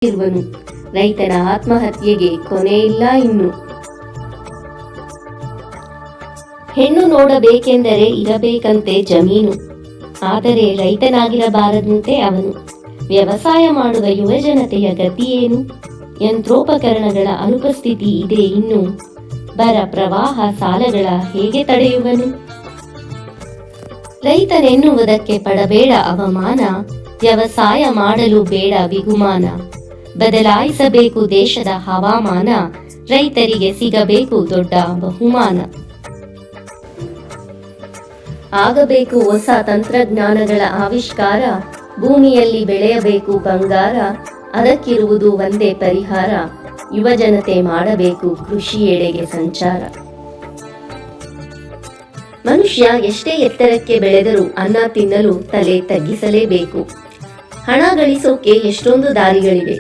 ಇರುವನು. ರೈತನ ಆತ್ಮಹತ್ಯೆಗೆ ಕೊನೆ ಇಲ್ಲ ಇನ್ನು. ಹೆಣ್ಣು ನೋಡಬೇಕೆಂದರೆ ಇರಬೇಕಂತೆ ಜಮೀನು, ಆದರೆ ರೈತನಾಗಿರಬಾರದಂತೆ ಅವನು. ವ್ಯವಸಾಯ ಮಾಡುವ ಯುವಜನತೆಯ ಗತಿಯೇನು? ಯಂತ್ರೋಪಕರಣಗಳ ಅನುಪಸ್ಥಿತಿ ಇದೆ ಇನ್ನು. ಬರ ಪ್ರವಾಹ ಸಾಲಗಳ ಹೇಗೆ ತಡೆಯುವನು? ರೈತನೆನ್ನುವುದಕ್ಕೆ ಪಡಬೇಡ ಅವಮಾನ, ವ್ಯವಸಾಯ ಮಾಡಲು ಬೇಡ ಬಿಗುಮಾನ. ಬದಲಾಯಿಸಬೇಕು ದೇಶದ ಹವಾಮಾನ, ರೈತರಿಗೆ ಸಿಗಬೇಕು ದೊಡ್ಡ ಬಹುಮಾನ. ಆಗಬೇಕು ಹೊಸ ತಂತ್ರಜ್ಞಾನಗಳ ಆವಿಷ್ಕಾರ, ಭೂಮಿಯಲ್ಲಿ ಬೆಳೆಯಬೇಕು ಬಂಗಾರ. ಅದಕ್ಕಿರುವುದು ಒಂದೇ ಪರಿಹಾರ, ಯುವಜನತೆ ಮಾಡಬೇಕು ಕೃಷಿಯೆಡೆಗೆ ಸಂಚಾರ. ಮನುಷ್ಯ ಎಷ್ಟೇ ಎತ್ತರಕ್ಕೆ ಬೆಳೆದರೂ ಅನ್ನ ತಿನ್ನಲು ತಲೆ ತಗ್ಗಿಸಲೇಬೇಕು. ಹಣ ಗಳಿಸೋಕೆ ಎಷ್ಟೊಂದು ದಾರಿಗಳಿವೆ.